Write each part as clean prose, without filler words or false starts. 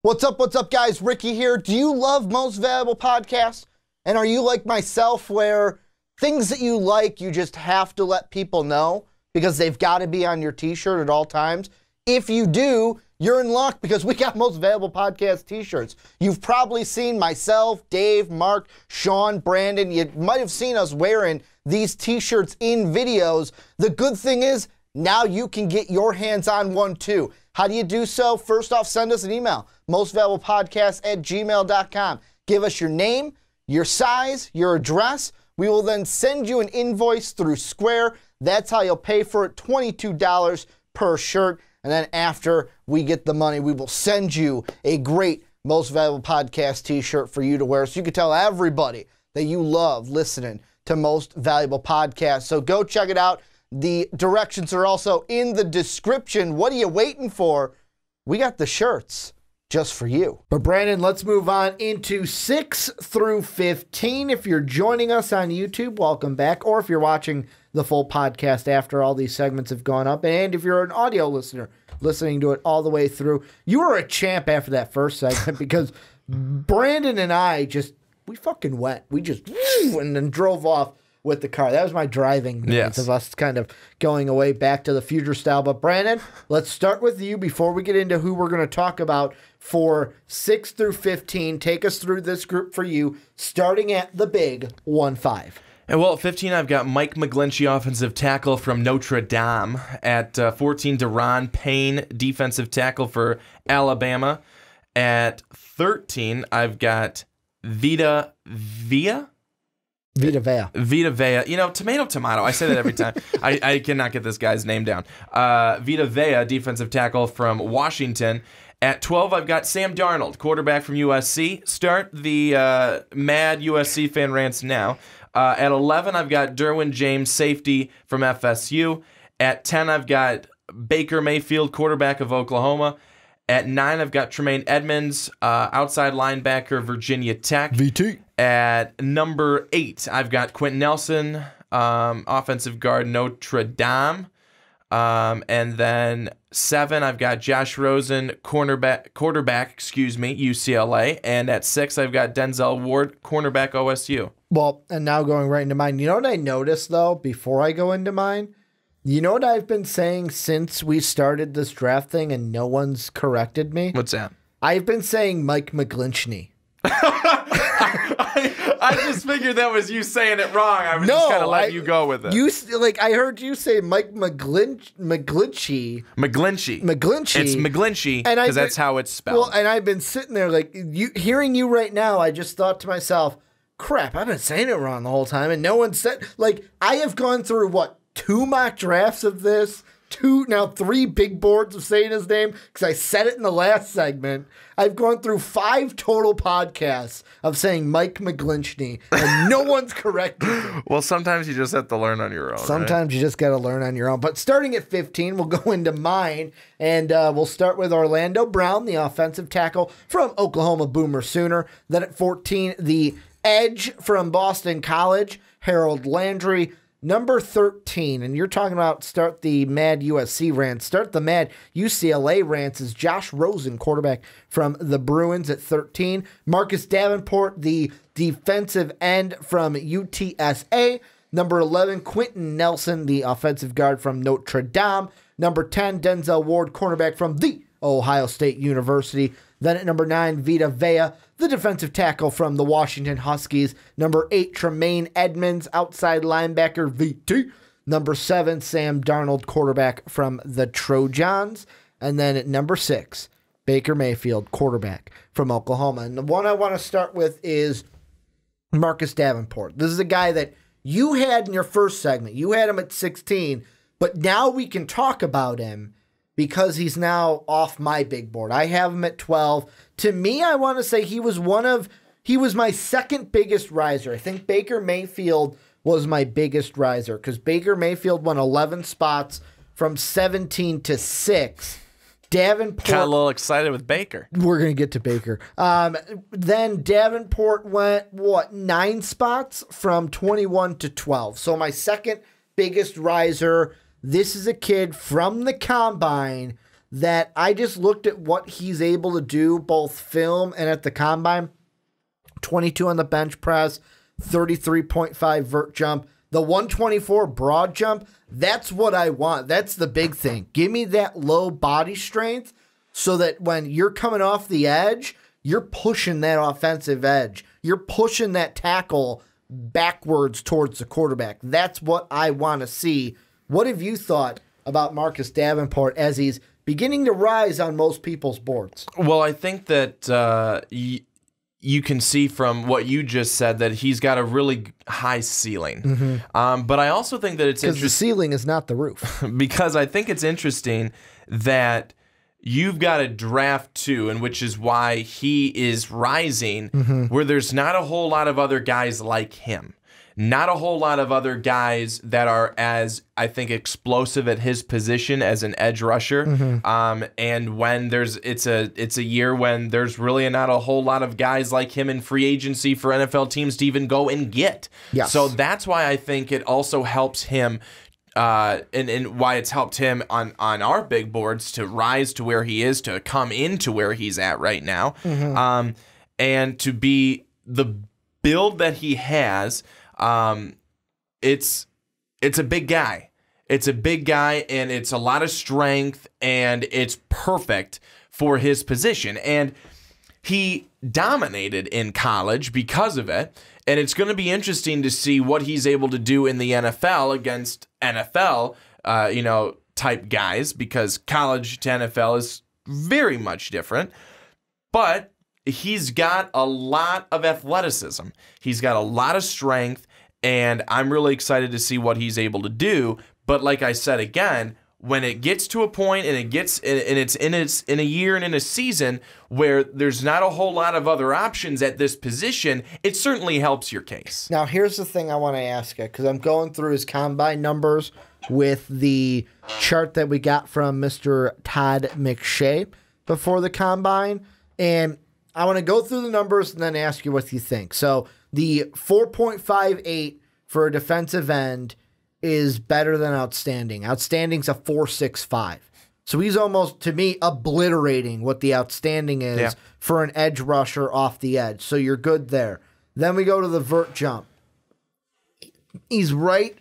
What's up, guys? Ricky here. Do you love Most Valuable Podcasts? And are you like myself where things that you like, you just have to let people know because they've got to be on your t-shirt at all times? If you do, you're in luck because we got Most Valuable Podcast t-shirts. You've probably seen myself, Dave, Mark, Sean, Brandon. You might have seen us wearing these t-shirts in videos. The good thing is now you can get your hands on one too. How do you do so? First off, send us an email, mostvaluablepodcast@gmail.com. Give us your name, your size, your address. We will then send you an invoice through Square. That's how you'll pay for it, $22 per shirt. And then after we get the money, we will send you a great Most Valuable Podcast t-shirt for you to wear so you can tell everybody that you love listening to Most Valuable Podcast. So go check it out. The directions are also in the description. What are you waiting for? We got the shirts just for you. But Brandon, let's move on into 6 through 15. If you're joining us on YouTube, welcome back. Or if you're watching the full podcast after all these segments have gone up. And if you're an audio listener listening to it all the way through, you were a champ after that first segment because Brandon and I we fucking went. We just and then drove off with the car. That was my driving means of us kind of going away back to the future style. But Brandon, let's start with you before we get into who we're going to talk about for 6 through 15. Take us through this group for you, starting at the big 1-5. And well, at 15, I've got Mike McGlinchey, offensive tackle from Notre Dame. At 14, Deron Payne, defensive tackle for Alabama. At 13, I've got Vita Vea. You know, tomato. I say that every time. I cannot get this guy's name down. Vita Vea, defensive tackle from Washington. At 12, I've got Sam Darnold, quarterback from USC. Start the mad USC fan rants now. At 11, I've got Derwin James, safety from FSU. At 10, I've got Baker Mayfield, quarterback of Oklahoma. At 9, I've got Tremaine Edmonds, outside linebacker, Virginia Tech. VT. At number 8, I've got Quentin Nelson, offensive guard, Notre Dame. And then 7, I've got Josh Rosen, quarterback, UCLA. And at 6, I've got Denzel Ward, cornerback, OSU. Well, and now going right into mine. You know what I noticed, though, before I go into mine? You know what I've been saying since we started this draft thing and no one's corrected me? What's that? I've been saying Mike McGlinchey. I just figured that was you saying it wrong. I was just kind of letting you go with it. I heard you say Mike McGlinchey. McGlinchey. It's McGlinchey because that's how it's spelled. Well, and I've been sitting there hearing you right now, I just thought to myself, crap, I've been saying it wrong the whole time. And no one said, I have gone through, 2 mock drafts of this, 3 big boards of saying his name, because I said it in the last segment. I've gone through 5 total podcasts of saying Mike McGlinchey, and no one's corrected me. Well, sometimes you just have to learn on your own. Sometimes you just got to learn on your own. But starting at 15, we'll go into mine, and we'll start with Orlando Brown, the offensive tackle from Oklahoma Boomer Sooner. Then at 14, the edge from Boston College, Harold Landry. Number 13, and you're talking about start the mad USC rants. Start the mad UCLA rants is Josh Rosen, quarterback from the Bruins at 13. Marcus Davenport, the defensive end from UTSA. Number 11, Quentin Nelson, the offensive guard from Notre Dame. Number 10, Denzel Ward, cornerback from the Ohio State University. Then at number 9, Vita Vea, the defensive tackle from the Washington Huskies. Number 8, Tremaine Edmonds, outside linebacker, VT. Number 7, Sam Darnold, quarterback from the Trojans. And then at number 6, Baker Mayfield, quarterback from Oklahoma. And the one I want to start with is Marcus Davenport. This is a guy that you had in your first segment. You had him at 16, but now we can talk about him because he's now off my big board. I have him at 12. To me, I want to say he was my second biggest riser. I think Baker Mayfield was my biggest riser because Baker Mayfield won 11 spots from 17 to 6. Davenport got a little excited with Baker. We're going to get to Baker. Then Davenport went, 9 spots from 21 to 12. So my second biggest riser. This is a kid from the combine that I just looked at what he's able to do, both film and at the combine. 22 on the bench press, 33.5 vert jump. The 124 broad jump, that's what I want. That's the big thing. Give me that low body strength so that when you're coming off the edge, you're pushing that offensive edge. You're pushing that tackle backwards towards the quarterback. That's what I want to see. What have you thought about Marcus Davenport as he's beginning to rise on most people's boards? Well, I think that you can see from what you just said that he's got a really high ceiling. But I also think that it's interesting. Because the ceiling is not the roof. Because I think it's interesting that you've got a draft too, and which is why he is rising, where there's not a whole lot of other guys like him. Not a whole lot of other guys that are as, I think, explosive at his position as an edge rusher. And when it's a year when there's really not a whole lot of guys like him in free agency for NFL teams to even go and get. Yes. So that's why I think it also helps him, and why it's helped him on our big boards to rise to where he is, to come into where he's at right now, and to be the build that he has. It's a big guy. It's a big guy, and it's a lot of strength, and it's perfect for his position. And he dominated in college because of it, and it's going to be interesting to see what he's able to do in the NFL against NFL, type guys, because college to NFL is very much different. But he's got a lot of athleticism. He's got a lot of strength, and I'm really excited to see what he's able to do. But like I said again, when it gets to a point and it's in a year and in a season where there's not a whole lot of other options at this position, it certainly helps your case. Now, here's the thing I want to ask you, because I'm going through his combine numbers with the chart that we got from Mr. Todd McShay before the combine, and I want to go through the numbers and then ask you what you think. So the 4.58 for a defensive end is better than outstanding. Outstanding's a 4.65. So he's almost, to me, obliterating what the outstanding is for an edge rusher off the edge. So you're good there. Then we go to the vert jump. He's right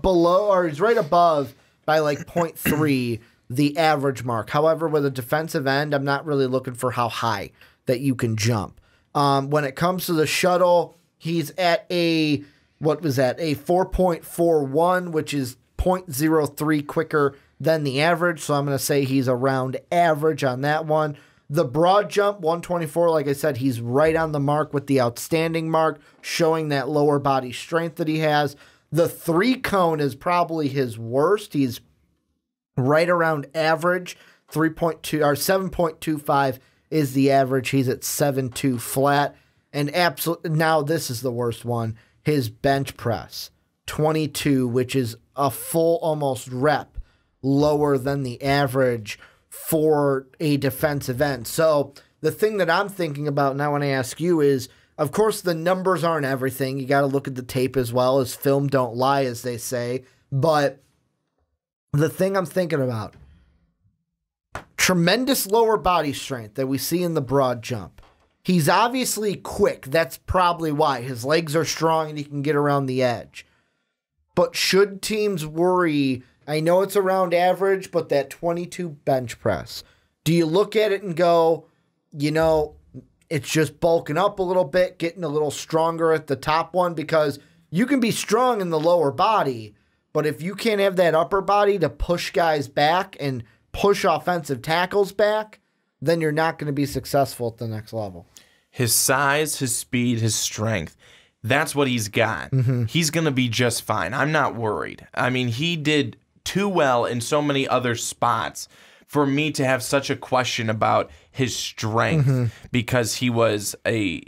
below, or he's right above by like 0.3 the average mark. However, with a defensive end, I'm not really looking for how high that you can jump. When it comes to the shuttle, he's at a 4.41, which is 0.03 quicker than the average. So I'm going to say he's around average on that one. The broad jump, 124, like I said, he's right on the mark with the outstanding mark, showing that lower body strength that he has. The 3-cone is probably his worst. He's right around average, 3.2 or 7.25 is the average. He's at 7.2 flat. And now this is the worst one. His bench press, 22, which is a full almost rep lower than the average for a defensive end. So the thing that I'm thinking about now when I ask you is, of course, the numbers aren't everything. You got to look at the tape as well, as film don't lie, as they say. But the thing I'm thinking about, tremendous lower body strength that we see in the broad jump. He's obviously quick. That's probably why. His legs are strong and he can get around the edge. But should teams worry, I know it's around average, but that 22 bench press, do you look at it and go, it's just bulking up a little bit, getting a little stronger at the top one? Because you can be strong in the lower body, but if you can't have that upper body to push guys back and push offensive tackles back, then you're not going to be successful at the next level. His size, his speed, his strength, that's what he's got. He's going to be just fine. I'm not worried. I mean, he did too well in so many other spots for me to have such a question about his strength because he was a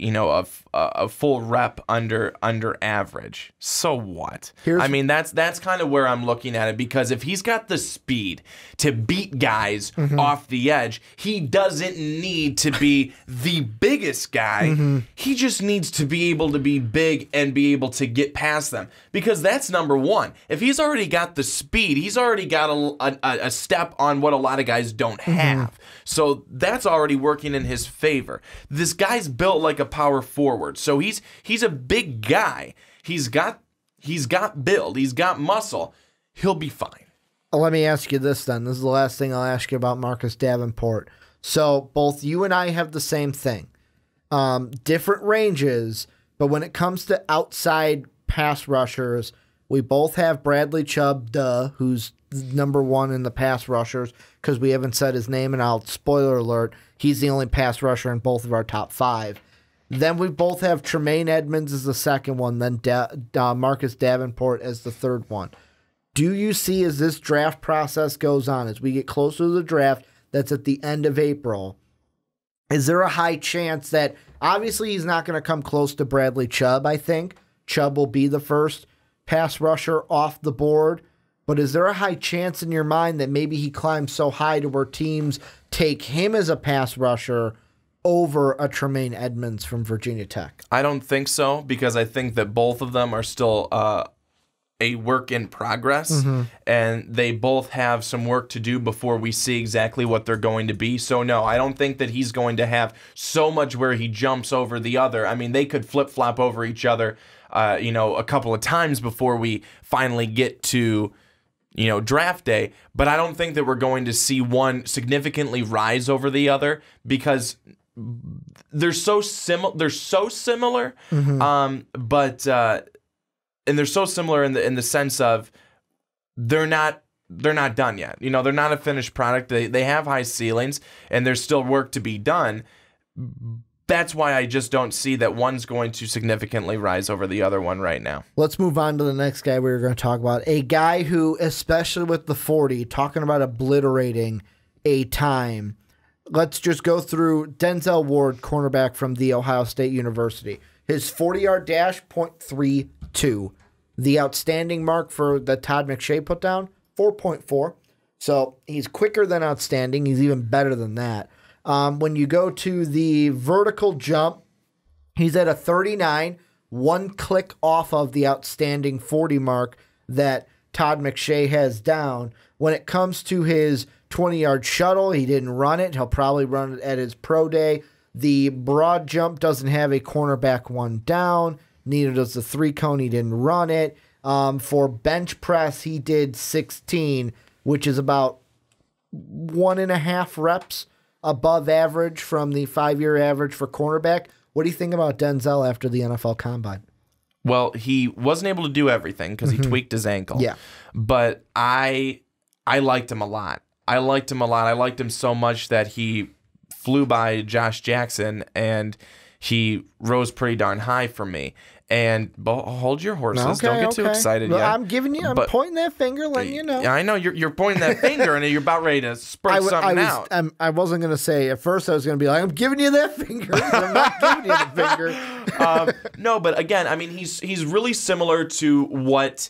full rep under average. So what? I mean, that's kind of where I'm looking at it, because if he's got the speed to beat guys off the edge, he doesn't need to be the biggest guy. He just needs to be able to be big and be able to get past them, because that's number one. If he's already got the speed, he's already got a step on what a lot of guys don't have. So that's already working in his favor. This guy's built like a power forward. So he's a big guy. He's got build. He's got muscle. He'll be fine. Let me ask you this then. This is the last thing I'll ask you about Marcus Davenport. So both you and I have the same thing. Different ranges, but when it comes to outside pass rushers, we both have Bradley Chubb, who's number one in the pass rushers, because we haven't said his name, and I'll spoiler alert, he's the only pass rusher in both of our top 5. Then we both have Tremaine Edmonds as the second one, then Marcus Davenport as the third one. Do you see, as this draft process goes on, as we get closer to the draft that's at the end of April, is there a high chance that, obviously he's not going to come close to Bradley Chubb, I think. Chubb will be the first pass rusher off the board. But is there a high chance in your mind that maybe he climbs so high to where teams take him as a pass rusher over a Tremaine Edmonds from Virginia Tech? I don't think so, because I think that both of them are still a work in progress, and they both have some work to do before we see exactly what they're going to be. So no, I don't think that he's going to have so much where he jumps over the other. I mean, they could flip-flop over each other, a couple of times before we finally get to, draft day. But I don't think that we're going to see one significantly rise over the other, because they're so similar. They're so similar, and they're so similar in the sense of they're not done yet. They're not a finished product. They have high ceilings, and there's still work to be done. That's why I just don't see that one's going to significantly rise over the other one right now. Let's move on to the next guy we were going to talk about. A guy who, especially with the 40, talking about obliterating a time. Let's just go through Denzel Ward, cornerback from The Ohio State University. His 40-yard dash, .32. The outstanding mark for that Todd McShay put down, 4.4. So he's quicker than outstanding. He's even better than that. When you go to the vertical jump, he's at a 39, one click off of the outstanding 40 mark that Todd McShay has down. When it comes to his 20-yard shuttle, he didn't run it. He'll probably run it at his pro day. The broad jump doesn't have a cornerback one down. Neither does the 3-cone. He didn't run it. For bench press, he did 16, which is about 1.5 reps above average from the 5-year average for cornerback. What do you think about Denzel after the NFL Combine? Well, he wasn't able to do everything because he tweaked his ankle. Yeah. But I liked him a lot. I liked him so much that he flew by Josh Jackson, and he rose pretty darn high for me. And hold your horses. Okay, don't get too excited well, yet. I'm pointing that finger, letting you know. Yeah, I know you're pointing that finger, and you're about ready to spurt something out. I wasn't going to say, at first I was going to be like, I'm giving you that finger. I'm not giving you the finger. No, but again, I mean, he's really similar to what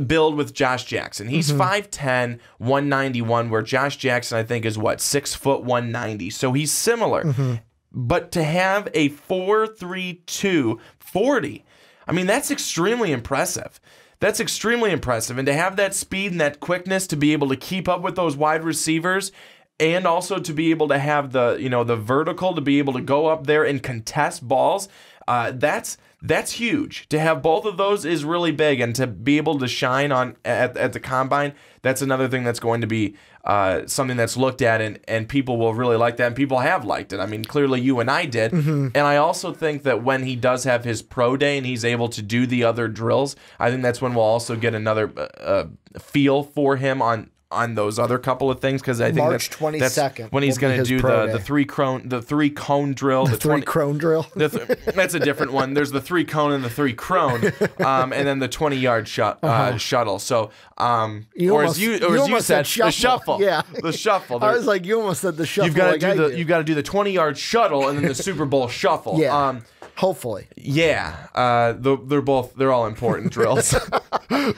build with Josh Jackson. He's 5'10", 191, where Josh Jackson, I think, is 6 foot 190. So he's similar. But to have a 4.32 40, I mean, that's extremely impressive. That's extremely impressive. And to have that speed and that quickness to be able to keep up with those wide receivers, and also to be able to have the, the vertical to be able to go up there and contest balls, that's huge. To have both of those is really big, and to be able to shine at the Combine, that's another thing that's going to be something that's looked at, and people will really like that, and people have liked it. I mean, clearly you and I did. And I also think that when he does have his pro day and he's able to do the other drills, I think that's when we'll also get another feel for him on on those other couple of things because I think March that's 22nd when he's going to do the three cone drill. The three crone drill. That's a different one. There's the 3 cone and the 3 crone, and then the 20-yard shuttle. So, as you said, the shuffle. Yeah, the shuffle. I was like, you almost said the shuffle. You've got to do the 20-yard shuttle and then the Super Bowl shuffle. Yeah. Hopefully. Yeah. They're all important drills.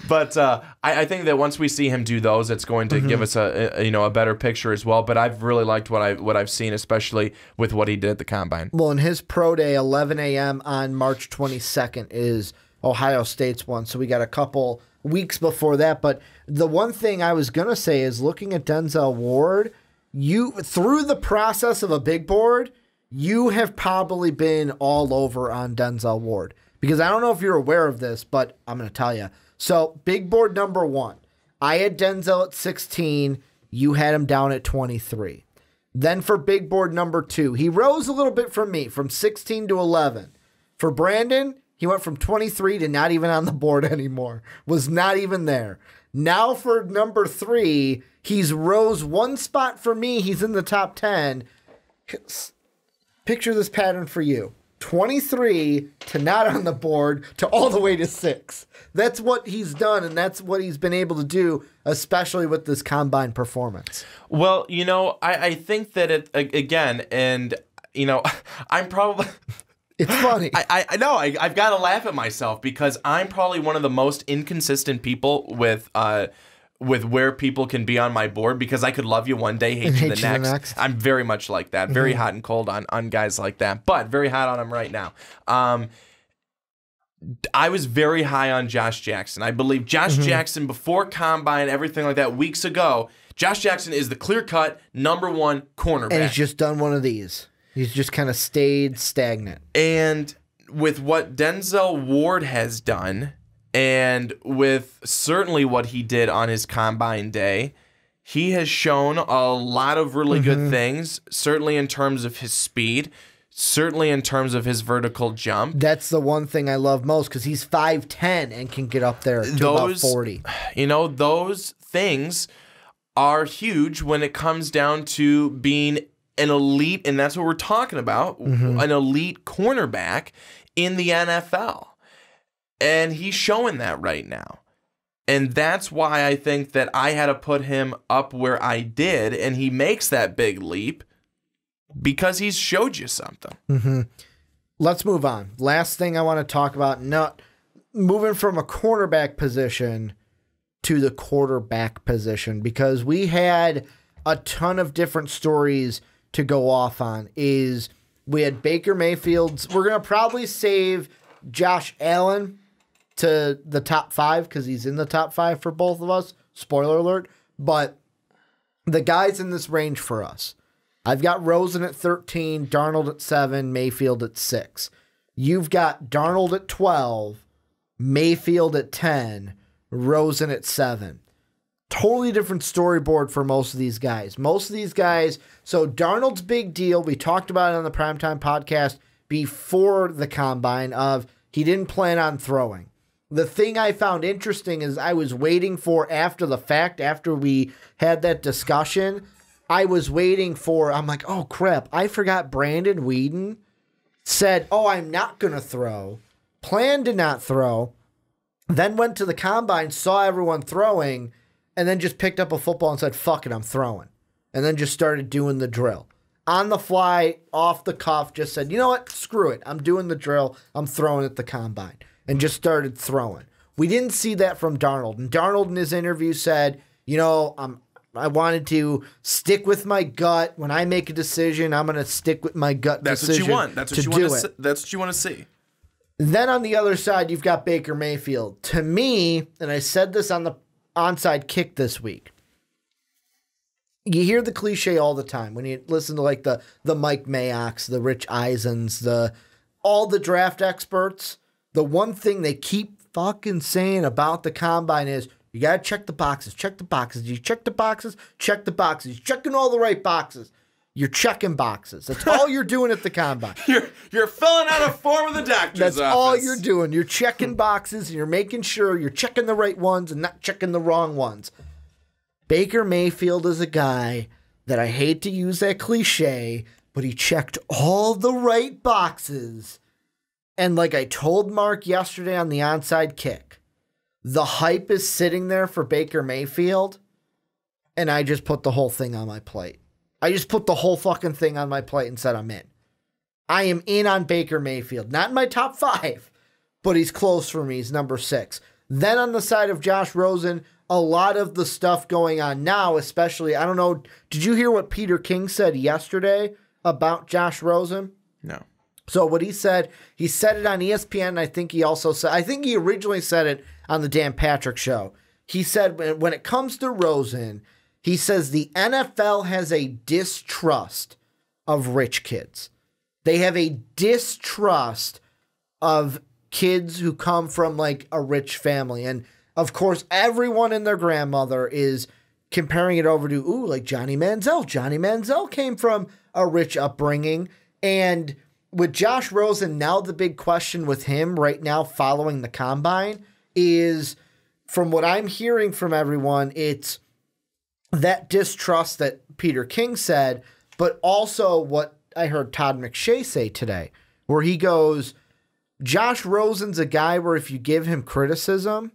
But I think that once we see him do those, it's going to give us a better picture as well. But I've really liked what I've seen, especially with what he did at the Combine. Well, in his pro day, 11 a.m. on March 22nd is Ohio State's one. So we got a couple weeks before that. But the one thing I was going to say is looking at Denzel Ward, through the process of a big board, you have probably been all over on Denzel Ward. Because I don't know if you're aware of this, but I'm going to tell you. So, big board number 1. I had Denzel at 16. You had him down at 23. Then for big board number 2, he rose a little bit from me, from 16 to 11. For Brandon, he went from 23 to not even on the board anymore. Was not even there. Now for number 3, he's rose 1 spot for me. He's in the top 10. Picture this pattern for you. 23 to not on the board to all the way to 6. That's what he's done, and that's what he's been able to do, especially with this Combine performance. Well, I think that again, and, I'm probably... It's funny. I know. I've got to laugh at myself because I'm probably one of the most inconsistent people with where people can be on my board because I could love you one day, hate you the next. I'm very much like that. Very hot and cold on guys like that, but very hot on them right now. I was very high on Josh Jackson. I believe Josh Jackson before Combine, everything like that, weeks ago, Josh Jackson is the clear-cut #1 cornerback. And he's just done one of these. He's just kind of stayed stagnant. And with what Denzel Ward has done, and with certainly what he did on his Combine day, he has shown a lot of really good things, certainly in terms of his speed, certainly in terms of his vertical jump. That's the one thing I love most because he's 5'10" and can get up there to about 40. Those things are huge when it comes down to being an elite, and that's what we're talking about, an elite cornerback in the NFL. And he's showing that right now. And that's why I think that I had to put him up where I did, and he makes that big leap because he's showed you something. Let's move on. Last thing I want to talk about, moving from a cornerback position to the quarterback position, because we had a ton of different stories to go off on. We had Baker Mayfield's. We're going to probably save Josh Allen to the top 5 because he's in the top 5 for both of us. Spoiler alert. But the guys in this range for us. I've got Rosen at 13, Darnold at 7, Mayfield at 6. You've got Darnold at 12, Mayfield at 10, Rosen at 7. Totally different storyboard for most of these guys. So Darnold's big deal, we talked about it on the Primetime Podcast before the Combine, of he didn't plan on throwing. The thing I found interesting is I was waiting for after the fact, after we had that discussion, I'm like, oh crap, I forgot Brandon Weeden said, I'm not going to throw, planned to not throw, then went to the Combine, saw everyone throwing, and then just picked up a football and said, fuck it, I'm throwing. And then just started doing the drill. On the fly, off the cuff, just said, you know what, screw it, I'm doing the drill, I'm throwing at the Combine. And just started throwing. We didn't see that from Darnold. And Darnold in his interview said, I wanted to stick with my gut. When I make a decision, I'm going to stick with my gut decision. That's what you want. That's what you want to see. Then on the other side, you've got Baker Mayfield. To me, and I said this on the onside kick this week, you hear the cliche all the time when you listen to like the Mike Mayocks, the Rich Eisens, all the draft experts. The one thing they keep fucking saying about the Combine is you got to check the boxes, check the boxes. You check the boxes, check the boxes. You're checking all the right boxes. You're checking boxes. That's all you're doing at the Combine. You're filling out a form with the doctor's office. That's all you're doing. You're checking boxes and you're making sure you're checking the right ones and not checking the wrong ones. Baker Mayfield is a guy that I hate to use that cliche, but he checked all the right boxes. And like I told Mark yesterday on the onside kick, the hype is sitting there for Baker Mayfield, and I just put the whole thing on my plate. I just put the whole fucking thing on my plate and said I'm in. I am in on Baker Mayfield. Not in my top 5, but he's close for me. He's number 6. Then on the side of Josh Rosen, a lot of the stuff going on now, especially, I don't know, did you hear what Peter King said yesterday about Josh Rosen? No. So what he said it on ESPN, and I think he originally said it on the Dan Patrick Show. He said when it comes to Rosen, he says the NFL has a distrust of rich kids. They have a distrust of kids who come from like a rich family. And of course, everyone and their grandmother is comparing it over to, like Johnny Manziel. Johnny Manziel came from a rich upbringing. And with Josh Rosen, now the big question with him right now following the combine is, from what I'm hearing from everyone, it's that distrust that Peter King said, but also what I heard Todd McShay say today, where he goes, Josh Rosen's a guy where if you give him criticism,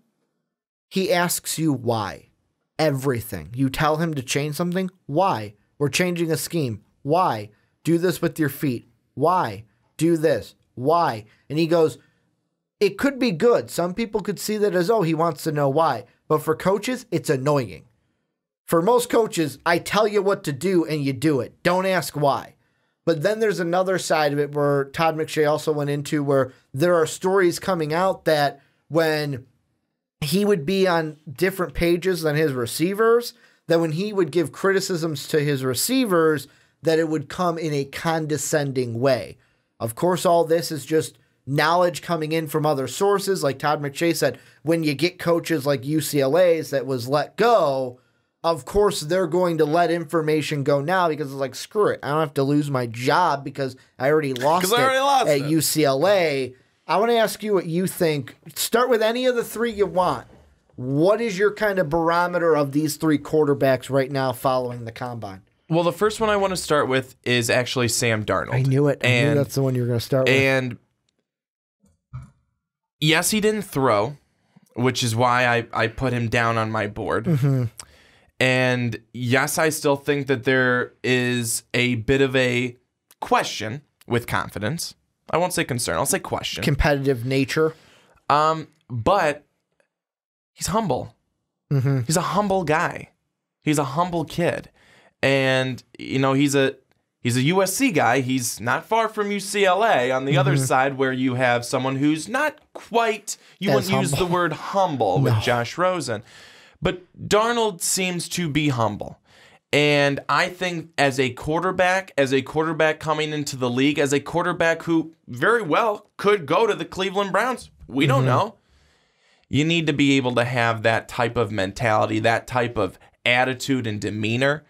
he asks you why. Everything. You tell him to change something. Why? We're changing a scheme. Why? Do this with your feet. Why? Do this. Why? And he goes, it could be good. Some people could see that as, he wants to know why. But for coaches, it's annoying. For most coaches, I tell you what to do and you do it. Don't ask why. But then there's another side of it where Todd McShay also went into, where there are stories coming out that when he would be on different pages than his receivers, that when he would give criticisms to his receivers, that it would come in a condescending way. Of course, all this is just knowledge coming in from other sources. Like Todd McShay said, when you get coaches like UCLA's that was let go, of course they're going to let information go now because it's like, screw it. I don't have to lose my job because I already lost it at UCLA. I want to ask you what you think. Start with any of the 3 you want. What is your kind of barometer of these 3 quarterbacks right now following the combine? Well, the first one I want to start with is actually Sam Darnold. I knew it. I knew that's the one you were going to start with. And yes, he didn't throw, which is why I put him down on my board. Mm-hmm. And yes, I still think that there is a bit of a question with confidence. I won't say concern. I'll say question. Competitive nature. But he's humble. Mm-hmm. He's a humble guy. He's a humble kid. And, he's a USC guy. He's not far from UCLA on the other side, where you have someone who's not quite, you wouldn't use the word humble with Josh Rosen. But Darnold seems to be humble. And I think as a quarterback coming into the league, as a quarterback who very well could go to the Cleveland Browns, we don't know. You need to be able to have that type of mentality, that type of attitude and demeanor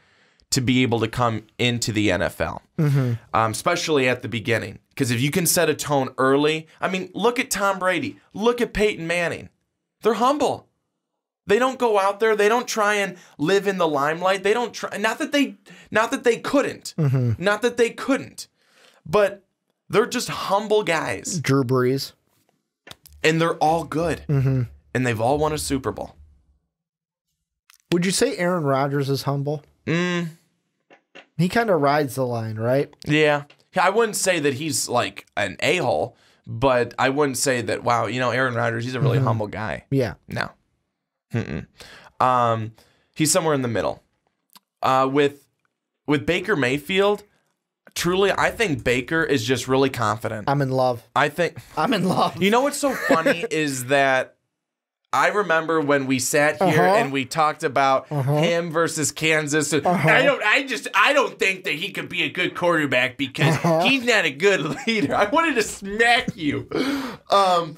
to be able to come into the NFL, especially at the beginning. Because if you can set a tone early, look at Tom Brady, look at Peyton Manning. They're humble. They don't go out there. They don't try and live in the limelight. They don't try. Not that they couldn't. Not that they couldn't. But they're just humble guys. Drew Brees. And they're all good. And they've all won a Super Bowl. Would you say Aaron Rodgers is humble? He kind of rides the line, right? Yeah. I wouldn't say that he's like an a-hole, but I wouldn't say that, wow, Aaron Rodgers, he's a really humble guy. Yeah. No. He's somewhere in the middle. With Baker Mayfield, truly, I think Baker is just really confident. I'm in love. I'm in love. You know what's so funny is that I remember when we sat here and we talked about him versus Kansas. I don't think that he could be a good quarterback because he's not a good leader. I wanted to smack you.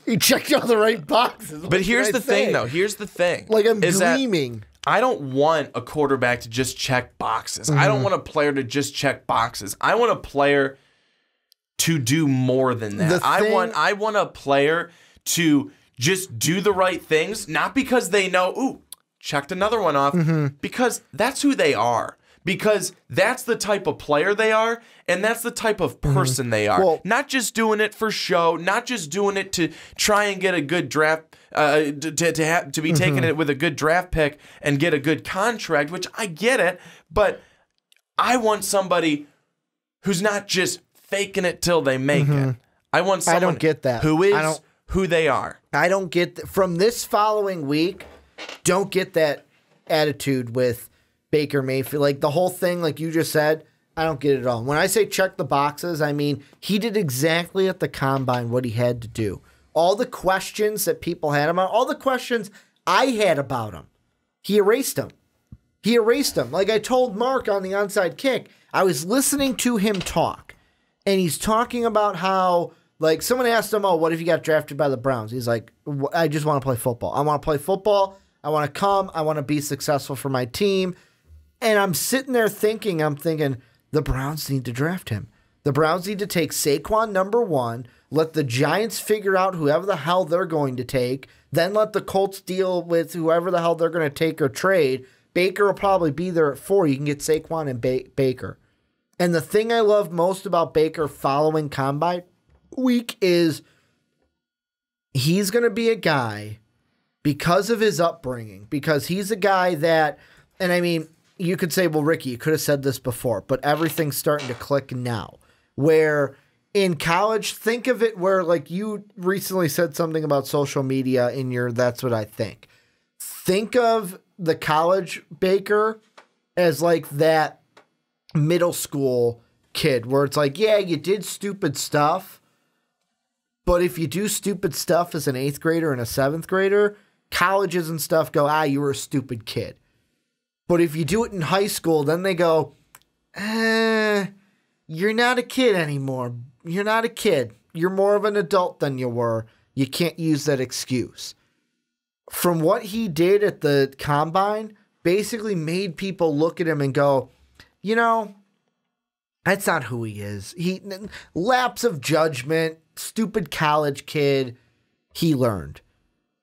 You checked all the right boxes. But here's the thing, though. Here's the thing. Like, I'm gleaming. I don't want a quarterback to just check boxes. I don't want a player to just check boxes. I want a player to do more than that. I want a player to just do the right things, not because they know, checked another one off because that's who they are. Because that's the type of player they are, and that's the type of person they are. Well, not just doing it for show, not just doing it to try and get a good draft, to be taking it with a good draft pick and get a good contract, which I get it, but I want somebody who's not just faking it till they make it. I want someone I don't get that. Who is who they are. I don't get from this following week. Don't get that attitude with Baker Mayfield. Like the whole thing, like you just said, I don't get it at all. When I say check the boxes, I mean he did exactly at the combine what he had to do. All the questions that people had about, all the questions I had about him, he erased them. He erased them. Like I told Mark on the onside kick, I was listening to him talk, and he's talking about how, like, someone asked him, oh, what if you got drafted by the Browns? He's like, I just want to play football. I want to play football. I want to come. I want to be successful for my team. And I'm sitting there thinking, the Browns need to draft him. The Browns need to take Saquon number 1, let the Giants figure out whoever the hell they're going to take, then let the Colts deal with whoever the hell they're going to take or trade. Baker will probably be there at 4. You can get Saquon and Baker. And the thing I love most about Baker following Combine Week is he's going to be a guy because of his upbringing, because he's a guy that, and I mean, you could say, well, Ricky, you could have said this before, but everything's starting to click now. Where in college, think of it where, like, you recently said something about social media in your That's What I Think. Think of the college Baker as like that middle school kid where it's like, yeah, you did stupid stuff, but if you do stupid stuff as an 8th grader and a 7th grader, colleges and stuff go, you were a stupid kid. But if you do it in high school, then they go, you're not a kid anymore. You're not a kid. You're more of an adult than you were. You can't use that excuse. From what he did at the combine, basically made people look at him and go, you know, that's not who he is. Lapse of judgment, stupid college kid, he learned.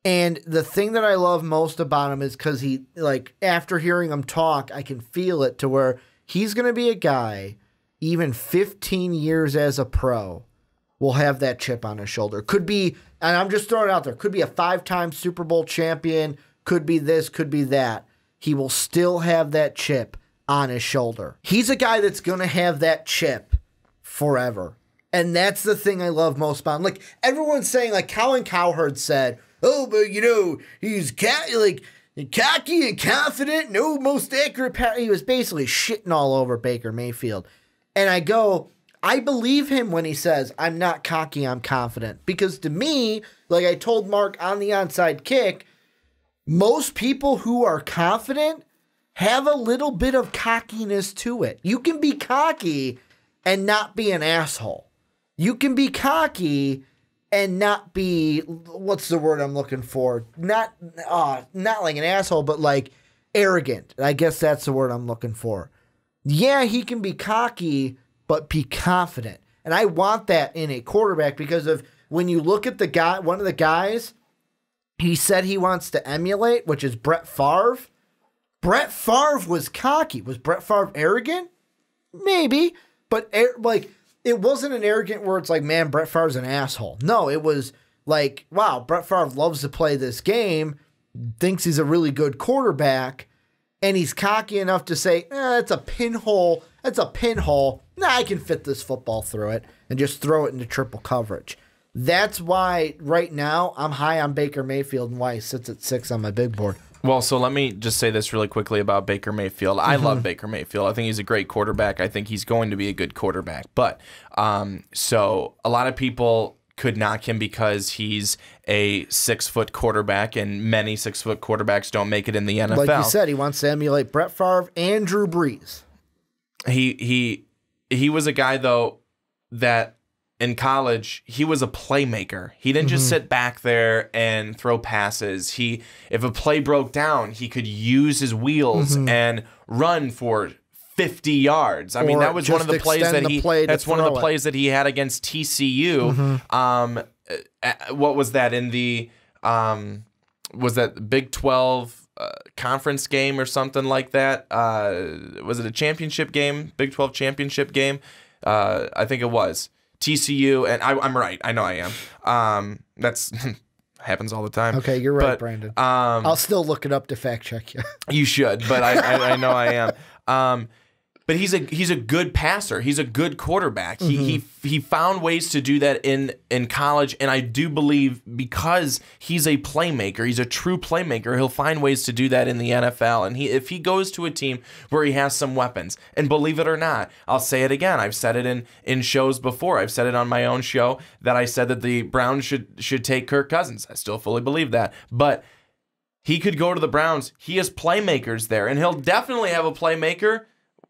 And the thing that I love most about him is because he, like, after hearing him talk, I can feel it to where he's going to be a guy, even 15 years as a pro, will have that chip on his shoulder. Could be, and I'm just throwing it out there, could be a 5-time Super Bowl champion, could be this, could be that. He will still have that chip on his shoulder. He's a guy that's going to have that chip forever. And that's the thing I love most about him. Like, everyone's saying, like, Colin Cowherd said, oh, but, you know, he's cocky and confident, no most accurate. He was basically shitting all over Baker Mayfield. And I go, I believe him when he says, I'm not cocky, I'm confident. Because to me, like I told Mark on the onside kick, most people who are confident have a little bit of cockiness to it. You can be cocky and not be an asshole. You can be cocky and not be, what's the word I'm looking for? Not like an asshole, but like arrogant. I guess that's the word I'm looking for. Yeah, he can be cocky, but be confident. And I want that in a quarterback because of when you look at the guy, one of the guys he said he wants to emulate, which is Brett Favre. Brett Favre was cocky. Was Brett Favre arrogant? Maybe, but like, it wasn't an arrogant where it's like, man, Brett Favre's an asshole. No, it was like, wow, Brett Favre loves to play this game, thinks he's a really good quarterback, and he's cocky enough to say, that's a pinhole. That's a pinhole. Nah, I can fit this football through it and just throw it into triple coverage. That's why right now I'm high on Baker Mayfield and why he sits at 6 on my big board. Well, so let me just say this really quickly about Baker Mayfield. I love Baker Mayfield. I think he's a great quarterback. I think he's going to be a good quarterback. But so a lot of people could knock him because he's a 6-foot quarterback, and many 6-foot quarterbacks don't make it in the NFL. Like you said, he wants to emulate Brett Favre and Drew Brees. He was a guy, though, that in college, he was a playmaker. He didn't just sit back there and throw passes. If a play broke down, he could use his wheels and run for 50 yards. I mean, that was one of the plays that that's one of the plays that he had against TCU. What was that in the was that Big 12 conference game or something like that. Was it a championship game? Big 12 championship game? I think it was. TCU, and I'm right. I know I am. That's happens all the time. Okay, you're right, Brandon. I'll still look it up to fact check you. You should, but I know I am. But he's a good passer. He's a good quarterback. He found ways to do that in college, and I do believe because he's a playmaker, he's a true playmaker, he'll find ways to do that in the NFL. And if he goes to a team where he has some weapons, and believe it or not, I'll say it again. I've said it in shows before. I've said it on my own show that I said that the Browns should take Kirk Cousins. I still fully believe that, but he could go to the Browns. He has playmakers there, and he'll definitely have a playmaker,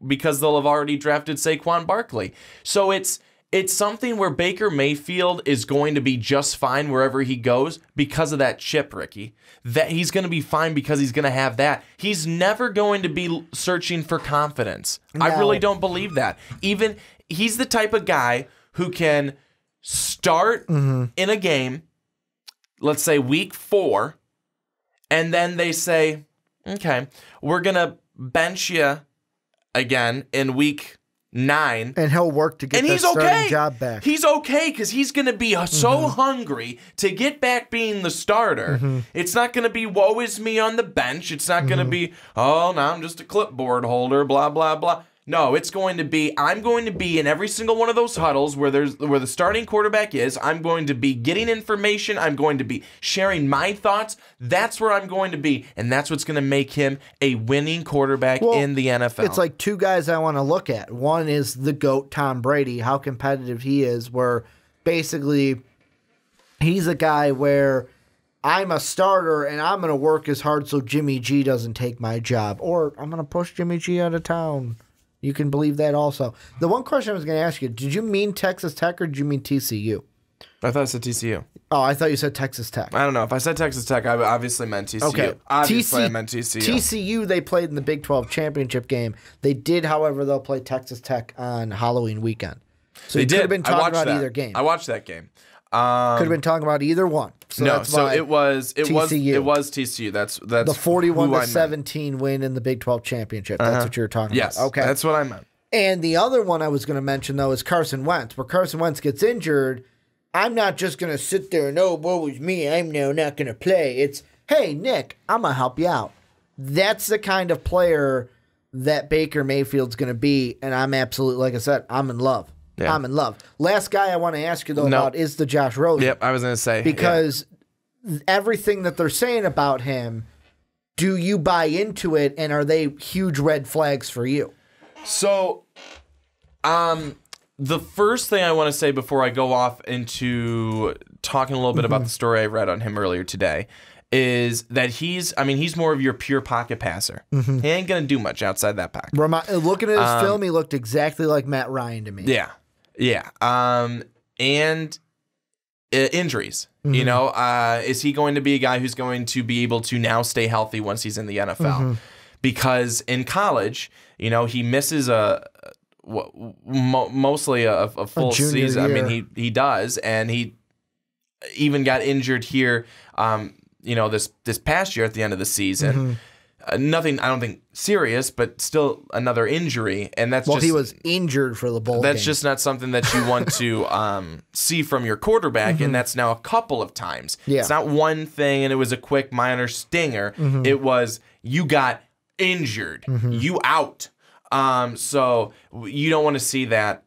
because they'll have already drafted Saquon Barkley. So it's something where Baker Mayfield is going to be just fine wherever he goes because of that chip, Ricky. That he's going to be fine because he's going to have that. He's never going to be searching for confidence. No. I really don't believe that. Even he's the type of guy who can start in a game, let's say week 4, and then they say, okay, we're going to bench you again in week 9, and he'll work to get that starting job back. He's okay because he's going to be so hungry to get back being the starter. It's not going to be woe is me on the bench. It's not going to be, oh, now I'm just a clipboard holder, blah blah blah. No, it's going to be, I'm going to be in every single one of those huddles where the starting quarterback is. I'm going to be getting information. I'm going to be sharing my thoughts. That's where I'm going to be, and that's what's going to make him a winning quarterback in the NFL. It's like two guys I want to look at. One is the GOAT, Tom Brady, how competitive he is, where basically he's a guy where I'm a starter and I'm going to work as hard so Jimmy G doesn't take my job, or I'm going to push Jimmy G out of town. You can believe that also. The one question I was going to ask you, did you mean Texas Tech or did you mean TCU? I thought I said TCU. Oh, I thought you said Texas Tech. I don't know. If I said Texas Tech, I obviously meant TCU. Okay. Obviously, I meant TCU. TCU, they played in the Big 12 championship game. They did, however, they'll play Texas Tech on Halloween weekend. So they you could have been talking about either game. I watched that game. Could have been talking about either one. So no, that's so it was TCU. That's the 41-17 win in the Big 12 championship. That's what you were talking about. Okay. That's what I meant. And the other one I was going to mention, though, is Carson Wentz. Where Carson Wentz gets injured, I'm not just going to sit there and, oh, woe is me, I'm now not going to play. It's, hey, Nick, I'm going to help you out. That's the kind of player that Baker Mayfield's going to be, and I'm absolutely, like I said, I'm in love. Yeah. I'm in love. Last guy I want to ask you, though, about is the Josh Rosen. Yep, I was going to say. Because everything that they're saying about him, do you buy into it, and are they huge red flags for you? So, the first thing I want to say before I go off into talking a little bit about the story I read on him earlier today is that he's more of your pure pocket passer. He ain't going to do much outside that pocket. Looking at his film, he looked exactly like Matt Ryan to me. Yeah. Yeah. And injuries. You know, is he going to be a guy who's going to be able to now stay healthy once he's in the NFL? Because in college, you know, he misses mostly a full season. Year. I mean, he does, and he even got injured here. You know, this past year at the end of the season. Nothing, I don't think serious, but still another injury, and that's he was injured for the bowl. That's game. just not something that you want to see from your quarterback, and that's now a couple of times. Yeah. It's not one thing, and it was a quick minor stinger. It was you got injured, you out. So you don't want to see that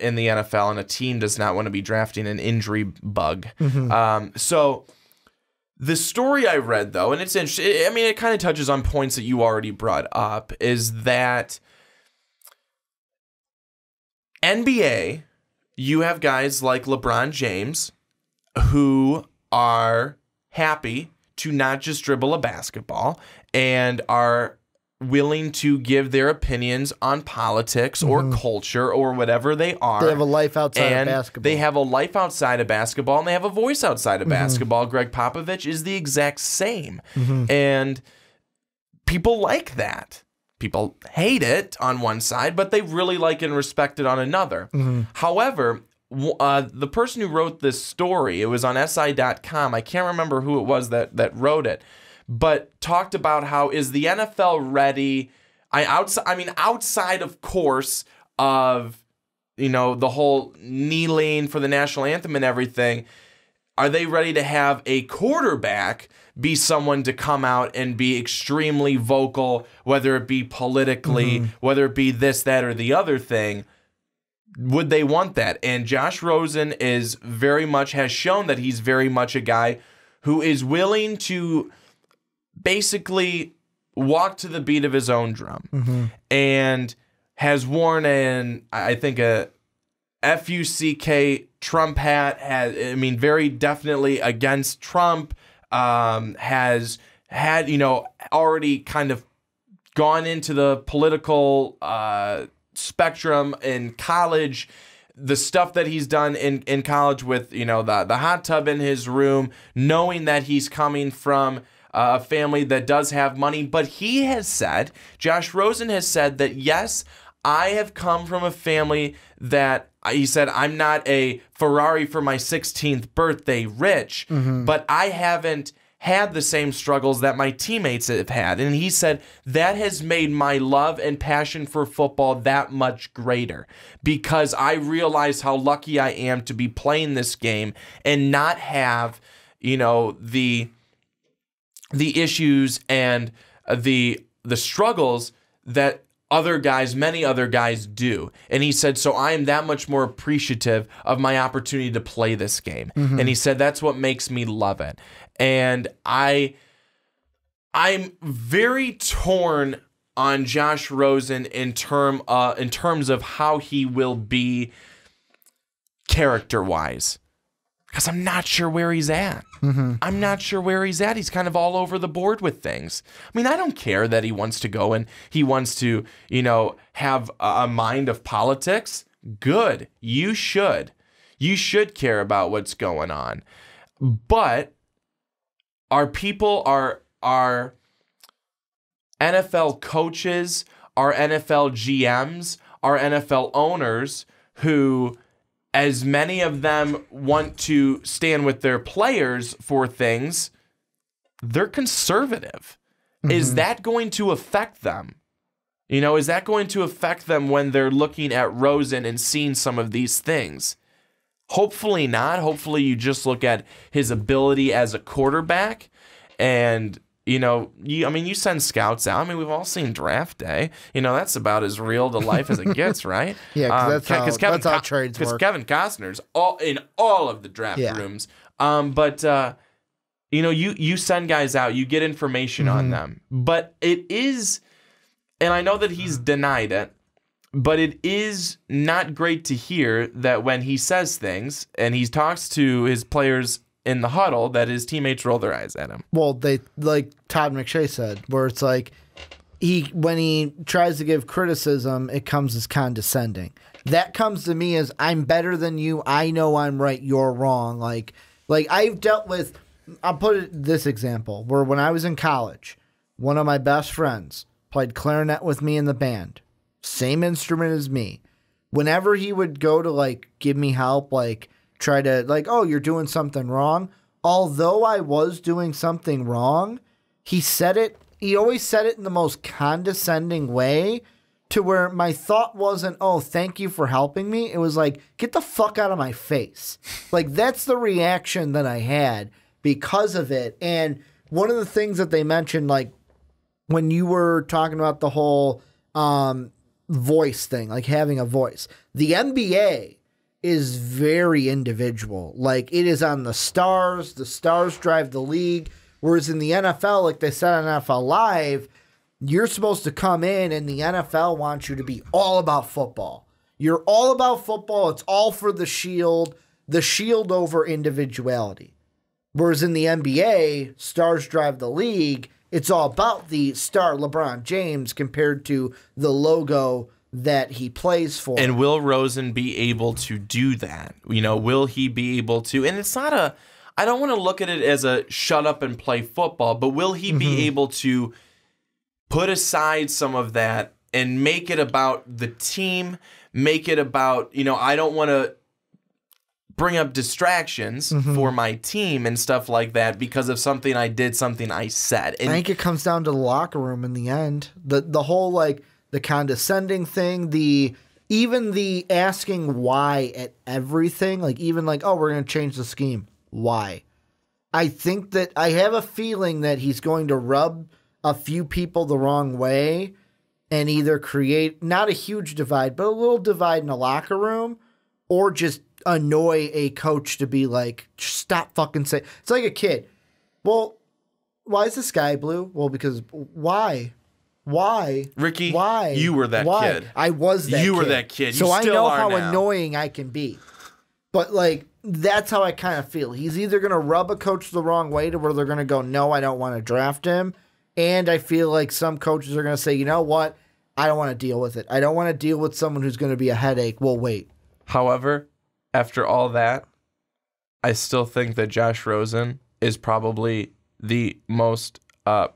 in the NFL, and a team does not want to be drafting an injury bug. So the story I read, though, and it's interesting, I mean, it kind of touches on points that you already brought up, is that NBA, you have guys like LeBron James who are happy to not just dribble a basketball and are willing to give their opinions on politics or culture or whatever they are. They have a life outside of basketball. They have a life outside of basketball, and they have a voice outside of basketball. Greg Popovich is the exact same. And people like that. People hate it on one side, but they really like and respect it on another. However, the person who wrote this story, it was on SI.com. I can't remember who it was that wrote it. but talked about how is the NFL ready? Outside of course of, the whole kneeling for the national anthem and everything, are they ready to have a quarterback be someone to come out and be extremely vocal, whether it be politically, whether it be this, that, or the other thing? Would they want that? And Josh Rosen has shown that he's very much a guy who is willing to basically walk to the beat of his own drum, and has worn I think a FUCK Trump hat. Very definitely against Trump. Has had already kind of gone into the political spectrum in college. The stuff that he's done in college with the hot tub in his room, knowing that he's coming from a family that does have money. But Josh Rosen has said that, yes, I have come from a family that, he said, I'm not a Ferrari for my 16th birthday rich, but I haven't had the same struggles that my teammates have had. And he said that has made my love and passion for football that much greater, because I realize how lucky I am to be playing this game and not have, the issues and the struggles that many other guys do. And he said, so I am that much more appreciative of my opportunity to play this game. And he said, that's what makes me love it. And I'm very torn on Josh Rosen in terms of how he will be character-wise, because I'm not sure where he's at. I'm not sure where he's at. He's kind of all over the board with things. I don't care that he wants to go and he wants to, have a mind of politics. Good. You should. You should care about what's going on. But our people, our NFL coaches, our NFL GMs, our NFL owners, who, as many of them want to stand with their players for things, they're conservative. Is that going to affect them? Is that going to affect them when they're looking at Rosen and seeing some of these things? Hopefully not. Hopefully you just look at his ability as a quarterback, and you send scouts out. We've all seen Draft Day. That's about as real to life as it gets, right? Yeah, because that's how trades work. Because Kevin Costner's in all of the draft rooms. You send guys out, you get information on them. But it is, and I know that he's denied it, but it is not great to hear that when he says things and he talks to his players in the huddle, that his teammates roll their eyes at him. Well, they, like Todd McShay said, where it's like when he tries to give criticism, it comes as condescending. That comes to me as, I'm better than you. I know I'm right. You're wrong. Like I've dealt with, I'll put it this example, where when I was in college, one of my best friends played clarinet with me in the band, same instrument as me. Whenever he would go to give me help, try to oh, you're doing something wrong. Although I was doing something wrong, he always said it in the most condescending way, to where my thought wasn't, oh, thank you for helping me. It was get the fuck out of my face. That's the reaction that I had because of it. And one of the things that they mentioned, when you were talking about the whole voice thing, having a voice, the NBA is very individual. It is on the stars drive the league. Whereas in the NFL, like they said on NFL Live, you're supposed to come in and the NFL wants you to be all about football. You're all about football. It's all for the shield over individuality. Whereas in the NBA, stars drive the league. It's all about the star LeBron James compared to the logo that he plays for. And will Rosen be able to do that? Will he be able to? And it's not I don't want to look at it as a shut up and play football, but will he be able to put aside some of that and make it about the team, make it about, I don't want to bring up distractions for my team and stuff like that because of something I did, something I said. And I think it comes down to the locker room in the end. The whole, like, the condescending thing, even the asking why at everything, like, even like, oh, we're going to change the scheme. Why? I think that I have a feeling that he's going to rub a few people the wrong way and either create not a huge divide, but a little divide in the locker room, or just annoy a coach to be like, stop fucking saying. It's like a kid. Well, why is the sky blue? Well, because why? Why? Ricky, why? You were that kid. I was that kid. You were that kid. So you I still know are how now. annoying I can be. But, like, that's how I kind of feel. He's either going to rub a coach the wrong way to where they're going to go, no, I don't want to draft him. And I feel like some coaches are going to say, you know what? I don't want to deal with it. I don't want to deal with someone who's going to be a headache. We'll wait. However, after all that, I still think that Josh Rosen is probably the most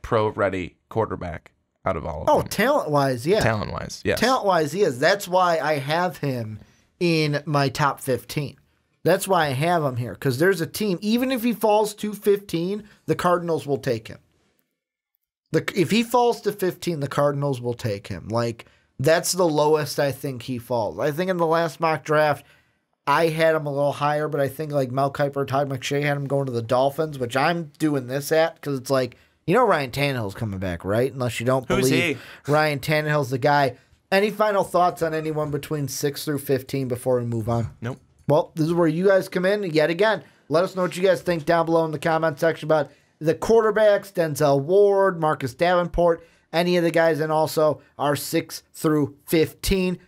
pro-ready quarterback out of all of them. Oh, talent-wise, yeah. Talent-wise, yes. Talent-wise, he is. That's why I have him in my top 15. That's why I have him here, because there's a team, even if he falls to 15, the Cardinals will take him. If he falls to 15, the Cardinals will take him. Like, that's the lowest I think he falls. I think in the last mock draft, I had him a little higher, but I think like Mel Kiper or Todd McShay had him going to the Dolphins, which I'm doing this at, because it's like, you know Ryan Tannehill's coming back, right? Unless you don't Who's believe he? Ryan Tannehill's the guy. Any final thoughts on anyone between 6 through 15 before we move on? Nope. Well, this is where you guys come in yet again. Let us know what you guys think down below in the comment section about the quarterbacks, Denzel Ward, Marcus Davenport, any of the guys, and also our 6 through 15.